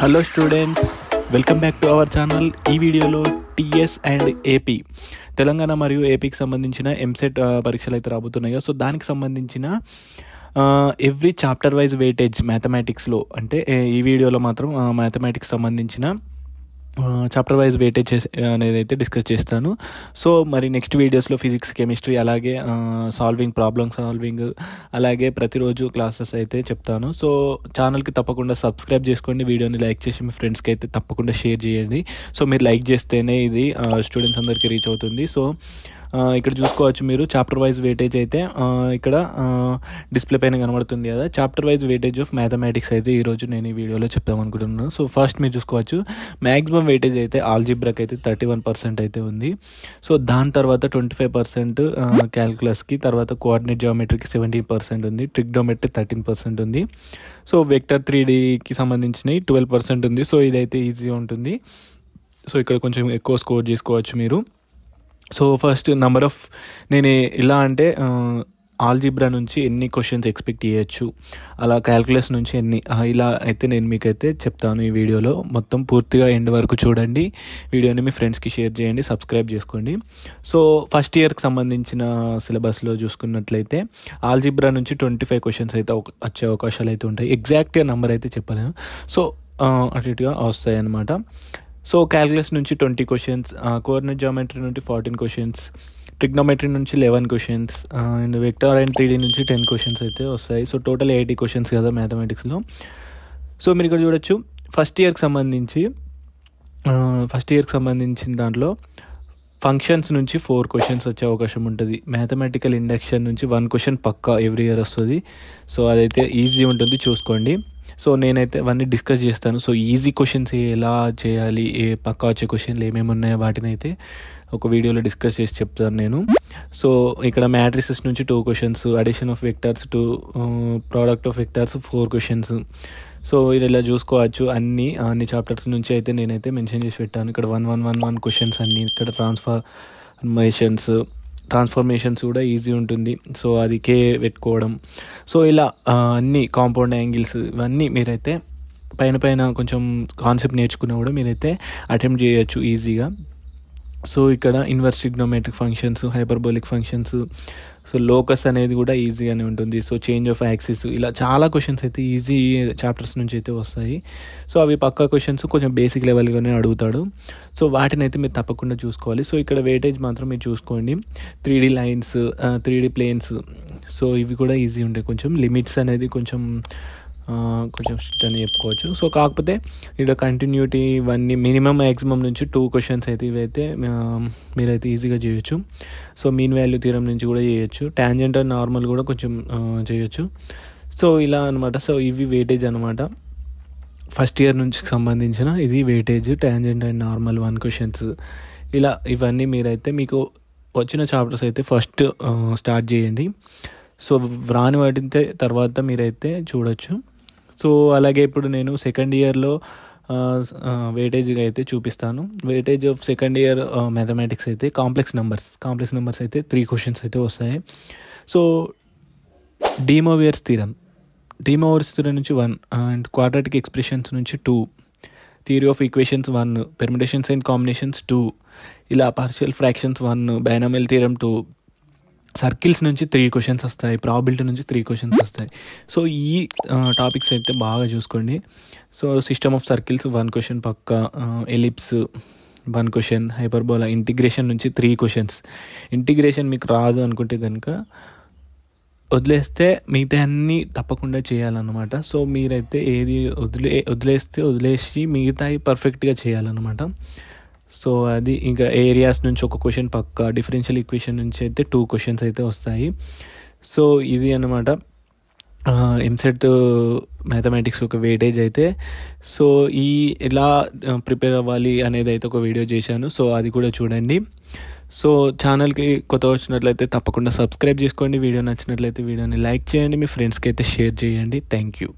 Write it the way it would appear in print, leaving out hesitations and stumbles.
Hello students, welcome back to our channel. ఈ వీడియోలో TS and AP Telangana మరియు ఏపీకి సంబంధించిన ఎంసెట్ పరీక్షలు అయితే రాబోతున్నాయో సో దానికి సంబంధించిన ఎవ్రీ చాప్టర్ వైజ్ వెయిటేజ్ మ్యాథమెటిక్స్లో అంటే ఈ వీడియోలో మాత్రం మ్యాథమెటిక్స్ సంబంధించిన చాప్టర్ వైజ్ వెయిటేజ్ అనేది అయితే డిస్కస్ చేస్తాను. సో మరి నెక్స్ట్ వీడియోస్లో ఫిజిక్స్, కెమిస్ట్రీ, అలాగే ప్రాబ్లమ్ సాల్వింగ్, అలాగే ప్రతిరోజు క్లాసెస్ అయితే చెప్తాను. సో ఛానల్కి తప్పకుండా సబ్స్క్రైబ్ చేసుకోండి, వీడియోని లైక్ చేసి మీ ఫ్రెండ్స్కి అయితే తప్పకుండా షేర్ చేయండి. సో మీరు లైక్ చేస్తేనే ఇది స్టూడెంట్స్ అందరికీ రీచ్ అవుతుంది. సో ఇక్కడ చూసుకోవచ్చు మీరు చాప్టర్ వైజ్ వెయిటేజ్ అయితే ఇక్కడ డిస్ప్లే పైన కనబడుతుంది కదా. Chapter wise weightage of mathematics అయితే ఈరోజు నేను ఈ వీడియోలో చెప్తామనుకుంటున్నాను. సో ఫస్ట్ మీరు చూసుకోవచ్చు మ్యాక్సిమం వెయిటేజ్ అయితే ఆల్జీబ్రాకి అయితే 31% అయితే ఉంది. సో దాని తర్వాత 25% క్యాల్కులస్కి, తర్వాత కోఆర్డినేట్ జియోమెట్రీకి 17% ఉంది, ట్రిగ్నోమెట్రీ 13% ఉంది. సో వెక్టర్ 3Dకి సంబంధించినవి 12% ఉంది. సో ఇదైతే ఈజీగా ఉంటుంది. సో ఇక్కడ కొంచెం ఎక్కువ స్కోర్ చేసుకోవచ్చు మీరు. సో ఫస్ట్ నేను ఎలా అంటే ఆల్జీబ్రా నుంచి ఎన్ని క్వశ్చన్స్ ఎక్స్పెక్ట్ చేయొచ్చు, అలా క్యాల్కులస్ నుంచి ఎన్ని, ఇలా అయితే నేను మీకైతే చెప్తాను ఈ వీడియోలో. మొత్తం పూర్తిగా ఎండ్ వరకు చూడండి, వీడియోని మీ ఫ్రెండ్స్కి షేర్ చేయండి, సబ్స్క్రైబ్ చేసుకోండి. సో ఫస్ట్ ఇయర్కి సంబంధించిన సిలబస్లో చూసుకున్నట్లయితే ఆల్జీబ్రా నుంచి 25 క్వశ్చన్స్ అయితే వచ్చే అవకాశాలు అయితే ఉంటాయి. ఎగ్జాక్ట్గా నెంబర్ అయితే చెప్పలేను, సో అటు ఇటుగా వస్తాయి అన్నమాట. సో క్యాల్కులస్ నుంచి 20 క్వశ్చన్స్, కోఆర్డినేట్ జియోమెట్రీ నుంచి 14 క్వశ్చన్స్, ట్రిగ్నోమెట్రీ నుంచి 11 questions, and vector and 3D నుంచి 10 క్వశ్చన్స్ అయితే వస్తాయి. సో టోటల్ 80 క్వశ్చన్స్ కదా మ్యాథమెటిక్స్లో. సో మీరు ఇక్కడ చూడొచ్చు ఫస్ట్ ఇయర్కి సంబంధించిన దాంట్లో ఫంక్షన్స్ నుంచి 4 క్వశ్చన్స్ వచ్చే అవకాశం ఉంటుంది. మ్యాథమెటికల్ ఇండక్షన్ నుంచి 1 క్వశ్చన్ పక్కా ఎవ్రీ ఇయర్ వస్తుంది. సో అదైతే ఈజీ ఉంటుంది, చూసుకోండి. సో నేనైతే అవన్నీ డిస్కస్ చేస్తాను. సో ఈజీ క్వశ్చన్స్ ఎలా చేయాలి, పక్కా వచ్చే క్వశ్చన్లు ఏమేమి ఉన్నాయో వాటిని అయితే ఒక వీడియోలో డిస్కస్ చేసి చెప్తాను నేను. సో ఇక్కడ మ్యాట్రిసెస్ నుంచి 2 questions, addition of vectors 2, product of vectors 4 questions. So ఇలా చూసుకోవచ్చు అన్ని చాప్టర్స్ నుంచి అయితే నేనైతే మెన్షన్ చేసి పెట్టాను. ఇక్కడ 1 క్వశ్చన్స్ అన్నీ. ఇక్కడ ట్రాన్స్ఫర్మేషన్స్ కూడా ఈజీ ఉంటుంది. సో అది పెట్టుకోవడం. సో ఇలా అన్ని కాంపౌండ్ యాంగిల్స్ ఇవన్నీ మీరైతే పైన కొంచెం కాన్సెప్ట్ నేర్చుకున్నా కూడా మీరైతే అటెంప్ట్ చేయొచ్చు ఈజీగా. సో ఇక్కడ inverse trigonometric functions, hyperbolic functions, so locus అనేది కూడా ఈజీగానే ఉంటుంది. సో చేంజ్ ఆఫ్ యాక్సిస్, ఇలా చాలా క్వశ్చన్స్ అయితే ఈజీ చాప్టర్స్ నుంచి అయితే వస్తాయి. సో అవి పక్కా క్వశ్చన్స్, కొంచెం బేసిక్ లెవెల్గానే అడుగుతాడు. సో వాటిని అయితే మీరు తప్పకుండా చూసుకోవాలి. సో ఇక్కడ వెయిటేజ్ మాత్రం మీరు చూసుకోండి. 3D lines, 3D planes, so ఇవి కూడా ఈజీ ఉంటాయి. కొంచెం లిమిట్స్ అనేది కొంచెం స్ట్రిక్ట్ అని చెప్పుకోవచ్చు. సో కాకపోతే ఇక్కడ కంటిన్యూటీ ఇవన్నీ మినిమం మ్యాక్సిమం నుంచి 2 క్వశ్చన్స్ అయితే ఇవైతే మీరైతే ఈజీగా చేయొచ్చు. సో మీన్ వాల్యూ థియరం నుంచి కూడా చేయొచ్చు. టాంజెంట్ అండ్ నార్మల్ కూడా కొంచెం చేయొచ్చు. సో ఇలా అనమాట. సో ఇవి వెయిటేజ్ అనమాట. ఫస్ట్ ఇయర్ నుంచి సంబంధించిన ఇది weightage, tangent and normal 1 questions. ఇలా ఇవన్నీ మీరైతే మీకు వచ్చిన చాప్టర్స్ అయితే ఫస్ట్ స్టార్ట్ చేయండి. సో రాని వాటితే తర్వాత మీరైతే చూడొచ్చు. సో అలాగే ఇప్పుడు నేను సెకండ్ ఇయర్లో వెయిటేజ్గా అయితే చూపిస్తాను. Weightage of second year mathematics అయితే కాంప్లెక్స్ నెంబర్స్ అయితే 3 క్వశ్చన్స్ అయితే వస్తాయి. సో డి మోవియర్స్ థీరం నుంచి 1, అండ్ క్వాడ్రాటిక్ ఎక్స్ప్రెషన్స్ నుంచి 2, theory of equations 1, permutations and combinations 2, ఇలా partial fractions 1, binomial theorem 2, circles నుంచి 3 క్వశ్చన్స్ వస్తాయి, ప్రాబిలిటీ నుంచి 3 క్వశ్చన్స్ వస్తాయి. సో ఈ టాపిక్స్ అయితే బాగా చూసుకోండి. So system of circles 1 question పక్కా, ఎలిప్స్ 1 క్వశ్చన్, హైపర్బోలా, ఇంటిగ్రేషన్ నుంచి 3 క్వశ్చన్స్. ఇంటిగ్రేషన్ మీకు రాదు అనుకుంటే కనుక వదిలేస్తే మిగతా అన్నీ తప్పకుండా చేయాలన్నమాట. సో మీరైతే ఏది వదిలేసి మిగతాయి పర్ఫెక్ట్గా చేయాలన్నమాట. సో అది ఇంకా ఏరియాస్ నుంచి 1 క్వశ్చన్ పక్కా, డిఫరెన్షియల్ ఈక్వేషన్ నుంచి అయితే 2 క్వశ్చన్స్ అయితే వస్తాయి. సో ఇది అన్నమాట ఎంసెట్ మ్యాథమెటిక్స్ ఒక వెయిటేజ్ అయితే. సో ఎలా ప్రిపేర్ అవ్వాలి అనేది అయితే ఒక వీడియో చేశాను. సో అది కూడా చూడండి. సో ఛానల్కి కొత్త వచ్చినట్లయితే తప్పకుండా సబ్స్క్రైబ్ చేసుకోండి. వీడియో నచ్చినట్లయితే వీడియోని లైక్ చేయండి, మీ ఫ్రెండ్స్కి అయితే షేర్ చేయండి. Thank you.